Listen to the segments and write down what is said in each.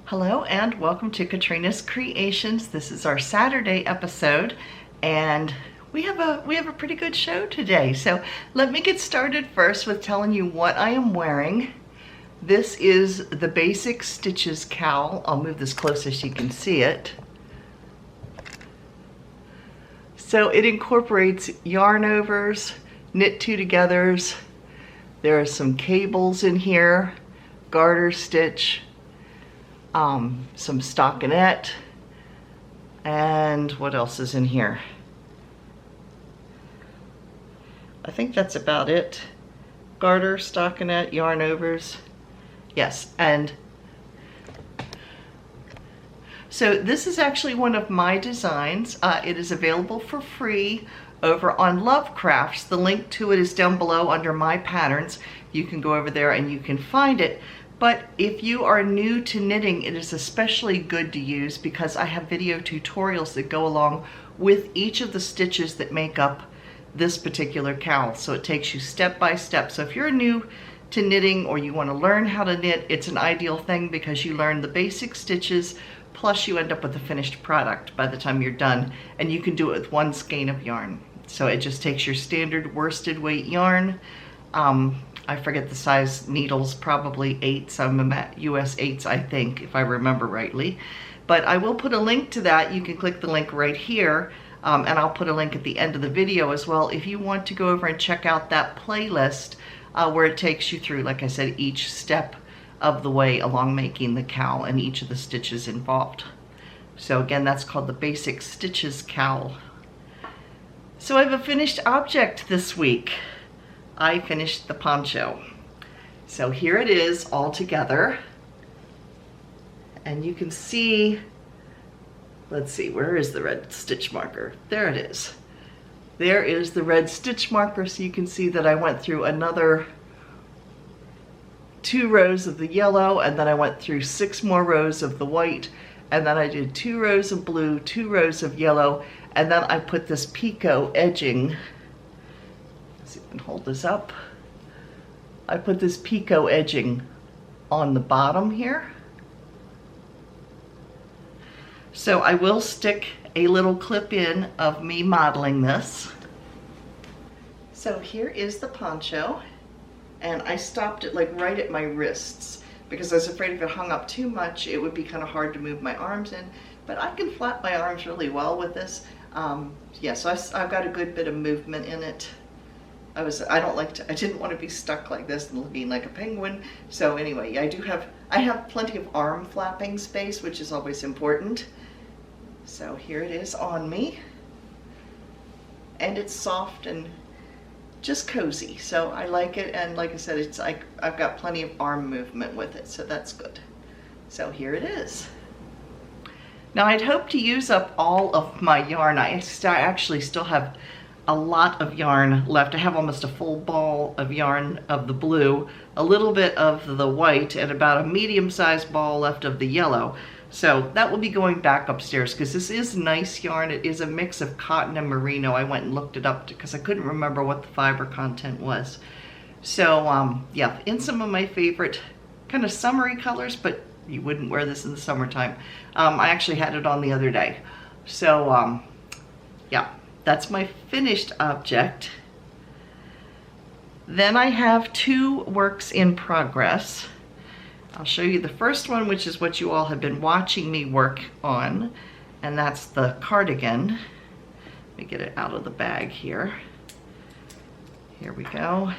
Hello and welcome to Katrinas Creations. This is our Saturday episode and we have a pretty good show today. So let me get started first with telling you what I am wearing. This is the Basic Stitches cowl. I'll move this closer so you can see it. So it incorporates yarn overs, knit two togethers. There are some cables in here, garter stitch, some stockinette, and what else is in here? I think that's about it. Garter, stockinette, yarn overs. Yes, and so this is actually one of my designs. It is available for free over on Lovecrafts. The link to it is down below under my patterns. You can go over there and you can find it. But if you are new to knitting, it is especially good to use because I have video tutorials that go along with each of the stitches that make up this particular cowl. So it takes you step by step. So if you're new to knitting or you want to learn how to knit, it's an ideal thing because you learn the basic stitches plus you end up with a finished product by the time you're done, and you can do it with one skein of yarn. So it just takes your standard worsted weight yarn. I forget the size needles, probably 8s. I'm at US 8s, I think, if I remember rightly. But I will put a link to that. You can click the link right here, and I'll put a link at the end of the video as well if you want to go over and check out that playlist where it takes you through, like I said, each step of the way along making the cowl and each of the stitches involved. So again, that's called the Basic Stitches cowl. So I have a finished object this week. I finished the poncho. So here it is all together. And you can see, let's see, where is the red stitch marker? There it is. There is the red stitch marker, so you can see that I went through another 2 rows of the yellow, and then I went through 6 more rows of the white, and then I did 2 rows of blue, 2 rows of yellow, and then I put this picot edging. See if I can hold this up. I put this picot edging on the bottom here. So I will stick a little clip in of me modeling this. So here is the poncho, and I stopped it like right at my wrists because I was afraid if it hung up too much it would be kind of hard to move my arms in, but I can flap my arms really well with this. Yeah, so I've got a good bit of movement in it. I didn't want to be stuck like this and looking like a penguin. So anyway, I have plenty of arm flapping space, which is always important. So here it is on me. And it's soft and just cozy. So I like it, and like I said, I've got plenty of arm movement with it, so that's good. So here it is. Now I'd hoped to use up all of my yarn. I actually still have a lot of yarn left. I have almost a full ball of yarn of the blue, a little bit of the white, and about a medium-sized ball left of the yellow. So that will be going back upstairs because this is nice yarn. It is a mix of cotton and merino. I went and looked it up because I couldn't remember what the fiber content was. So yeah, in some of my favorite kind of summery colors, but you wouldn't wear this in the summertime. I actually had it on the other day. So yeah. That's my finished object. Then I have 2 works in progress. I'll show you the first one, which is what you all have been watching me work on, and that's the cardigan. Let me get it out of the bag here. Here we go.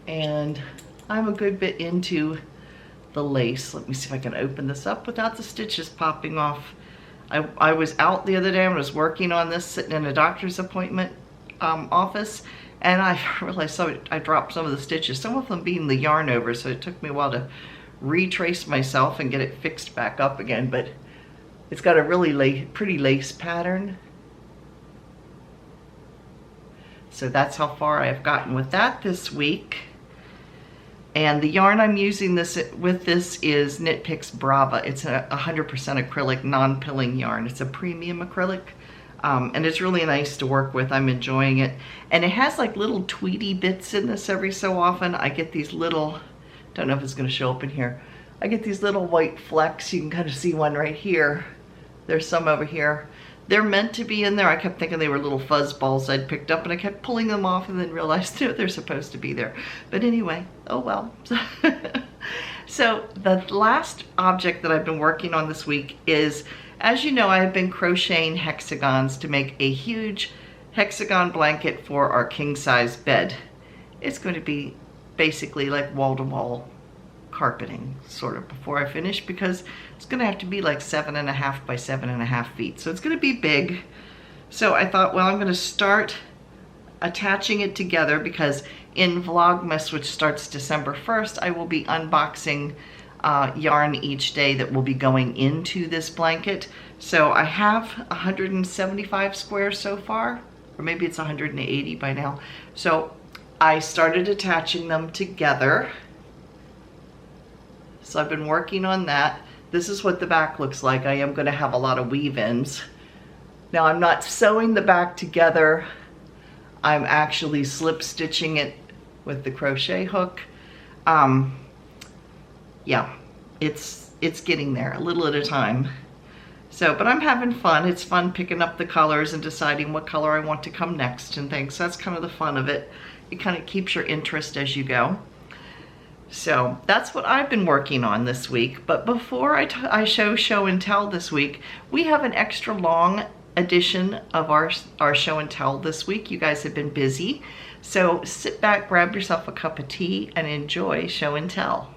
And I'm a good bit into the lace. Let me see if I can open this up without the stitches popping off. I was out the other day and was working on this, sitting in a doctor's appointment office, and I realized I dropped some of the stitches, some of them being the yarn over, so it took me a while to retrace myself and get it fixed back up again, but it's got a really pretty lace pattern. So that's how far I've gotten with that this week. And the yarn I'm using with this is Knit Picks Brava. It's a 100% acrylic non-pilling yarn. It's a premium acrylic, and it's really nice to work with. I'm enjoying it. And it has like little tweedy bits in this every so often. I get these little, don't know if it's going to show up in here, I get these little white flecks. You can kind of see one right here. There's some over here. They're meant to be in there. I kept thinking they were little fuzz balls I'd picked up, and I kept pulling them off and then realized no, they're supposed to be there. But anyway, oh well. So the last object that I've been working on this week is, as you know, I have been crocheting hexagons to make a huge hexagon blanket for our king size bed. It's going to be basically like wall-to-wall carpeting sort of before I finish, because it's going to have to be like 7.5 by 7.5 feet. So it's going to be big. So I thought, well, I'm going to start attaching it together, because in Vlogmas, which starts December 1st, I will be unboxing yarn each day that will be going into this blanket. So I have 175 squares so far, or maybe it's 180 by now. So I started attaching them together. So I've been working on that. This is what the back looks like. I am going to have a lot of weave-ins. Now I'm not sewing the back together. I'm actually slip stitching it with the crochet hook. Yeah, it's getting there a little at a time. So, but I'm having fun. It's fun picking up the colors and deciding what color I want to come next and things. So that's kind of the fun of it. It kind of keeps your interest as you go. So that's what I've been working on this week. But before I show and tell this week, we have an extra long edition of our show and tell this week. You guys have been busy. So sit back, grab yourself a cup of tea, and enjoy show and tell.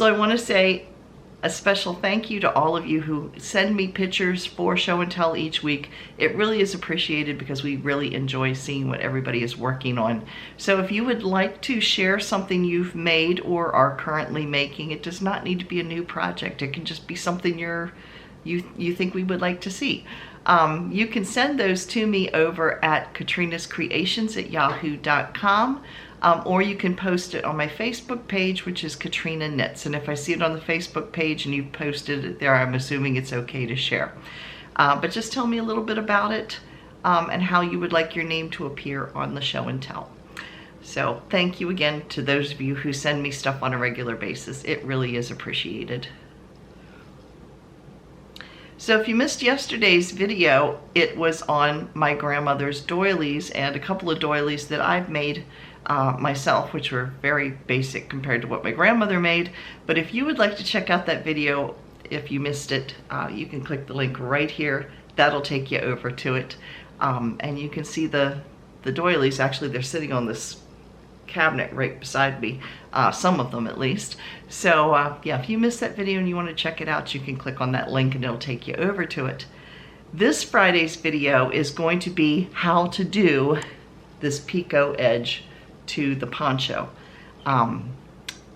So I want to say a special thank you to all of you who send me pictures for show and tell each week. It really is appreciated because we really enjoy seeing what everybody is working on. So if you would like to share something you've made or are currently making, it does not need to be a new project. It can just be something you think we would like to see. You can send those to me over at KatrinasCreations@yahoo.com. Or you can post it on my Facebook page, which is Katrina Knits. And if I see it on the Facebook page and you've posted it there, I'm assuming it's okay to share. But just tell me a little bit about it and how you would like your name to appear on the show and tell. So thank you again to those of you who send me stuff on a regular basis. It really is appreciated. So if you missed yesterday's video, it was on my grandmother's doilies and a couple of doilies that I've made myself, which were very basic compared to what my grandmother made. But if you would like to check out that video, if you missed it, you can click the link right here. That'll take you over to it. And you can see the doilies. Actually, they're sitting on this cabinet right beside me, some of them at least. So yeah, if you missed that video and you want to check it out, you can click on that link and it'll take you over to it. This Friday's video is going to be how to do this picot edge to the poncho.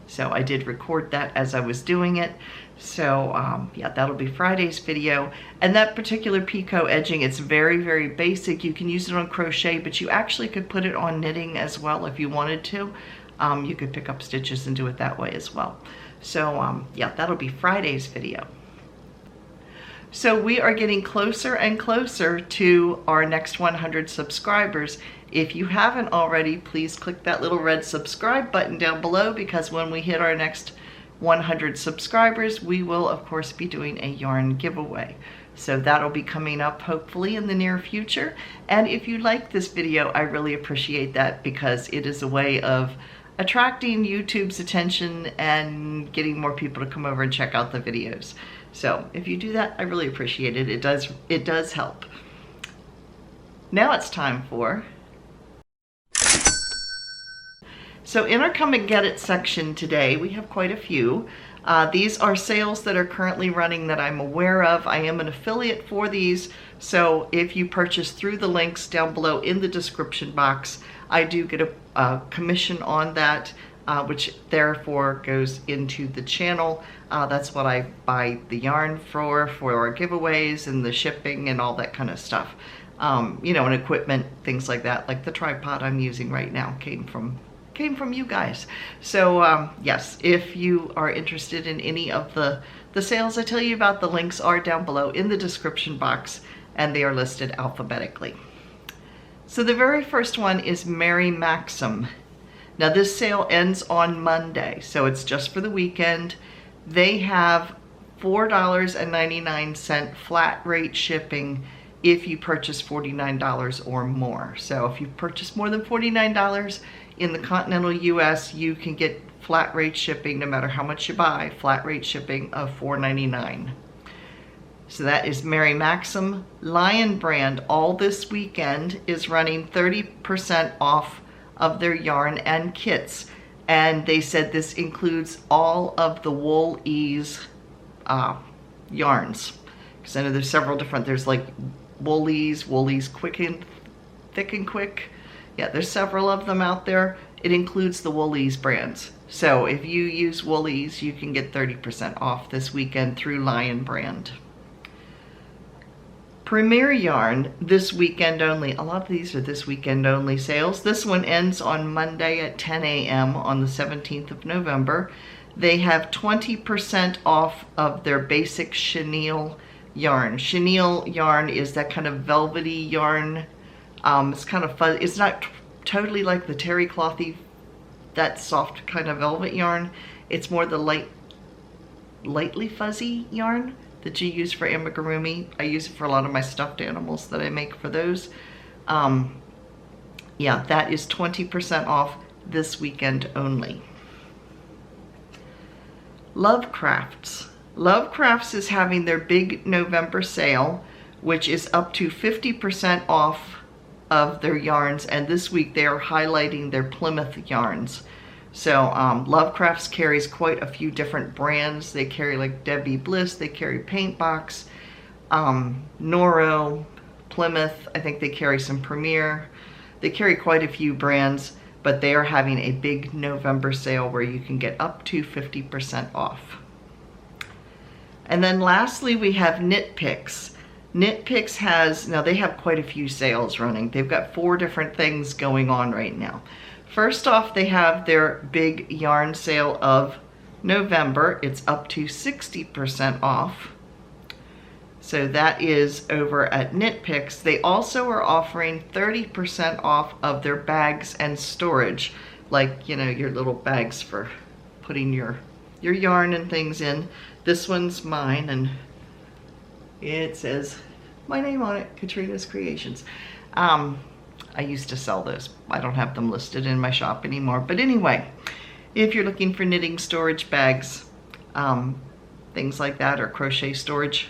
So I did record that as I was doing it. So yeah, that'll be Friday's video. And that particular picot edging, it's very, very basic. You can use it on crochet, but you actually could put it on knitting as well if you wanted to. You could pick up stitches and do it that way as well. So yeah, that'll be Friday's video. So we are getting closer and closer to our next 100 subscribers. If you haven't already, please click that little red subscribe button down below, because when we hit our next 100 subscribers, we will of course be doing a yarn giveaway. So that'll be coming up hopefully in the near future. And if you like this video, I really appreciate that, because it is a way of attracting YouTube's attention and getting more people to come over and check out the videos. So if you do that, I really appreciate it. It does help. Now it's time for... So in our Come and Get It section today, we have quite a few. These are sales that are currently running that I'm aware of. I am an affiliate for these, so if you purchase through the links down below in the description box, I do get a commission on that, which therefore goes into the channel. That's what I buy the yarn for our giveaways and the shipping and all that kind of stuff. You know, and equipment, things like that, like the tripod I'm using right now came from you guys. So yes, if you are interested in any of the sales I tell you about, the links are down below in the description box and they are listed alphabetically. So the very first one is Mary Maxim. Now this sale ends on Monday, so it's just for the weekend. They have $4.99 flat rate shipping if you purchase $49 or more. So if you purchase more than $49 in the continental US, you can get flat rate shipping no matter how much you buy, flat rate shipping of $4.99. So that is Mary Maxim. Lion Brand all this weekend is running 30% off of their yarn and kits. And they said this includes all of the Wool Ease yarns. Because I know there's several different, there's like Wool Ease Quick and Thick and Quick. Yeah, there's several of them out there. It includes the Wool Ease brands. So if you use Wool Ease, you can get 30% off this weekend through Lion Brand. Premier Yarn, this weekend only. A lot of these are this weekend only sales. This one ends on Monday at 10 a.m. on the 17th of November. They have 20% off of their basic chenille yarn. Chenille yarn is that kind of velvety yarn. It's kind of fuzzy. It's not totally like the terry clothy, that soft kind of velvet yarn. It's more the lightly fuzzy yarn that you use for amigurumi. I use it for a lot of my stuffed animals that I make for those. Yeah, that is 20% off this weekend only. Lovecrafts. Lovecrafts is having their big November sale, which is up to 50% off of their yarns, and this week they are highlighting their Plymouth yarns. So Lovecrafts carries quite a few different brands. They carry like Debbie Bliss, they carry Paintbox, Noro, Plymouth. I think they carry some Premier. They carry quite a few brands, but they are having a big November sale where you can get up to 50% off. And then lastly, we have Knit Picks. Knit Picks has, now they have quite a few sales running. They've got 4 different things going on right now. First off, they have their big yarn sale of November. It's up to 60% off. So that is over at Knit Picks. They also are offering 30% off of their bags and storage, like, you know, your little bags for putting your yarn and things in. This one's mine, and it says my name on it, Katrinas Creations. I used to sell those. I don't have them listed in my shop anymore. But anyway, if you're looking for knitting storage bags, things like that, or crochet storage,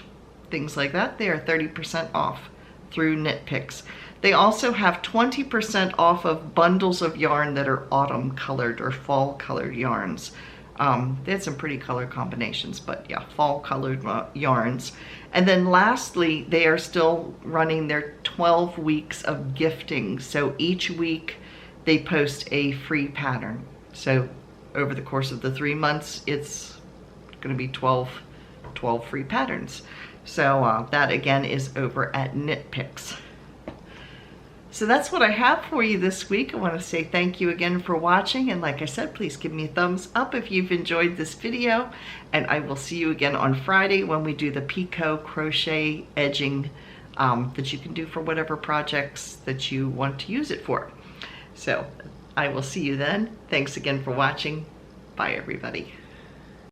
things like that, they are 30% off through Knit Picks. They also have 20% off of bundles of yarn that are autumn colored or fall colored yarns. They had some pretty color combinations, but yeah, fall colored yarns. And then lastly, they are still running their 12 weeks of gifting. So each week they post a free pattern. So over the course of the 3 months, it's going to be 12 free patterns. So that again is over at Knit Picks. So that's what I have for you this week. I want to say thank you again for watching, and like I said, please give me a thumbs up if you've enjoyed this video, and I will see you again on Friday when we do the Picot crochet edging that you can do for whatever projects that you want to use it for. So I will see you then. Thanks again for watching. Bye everybody.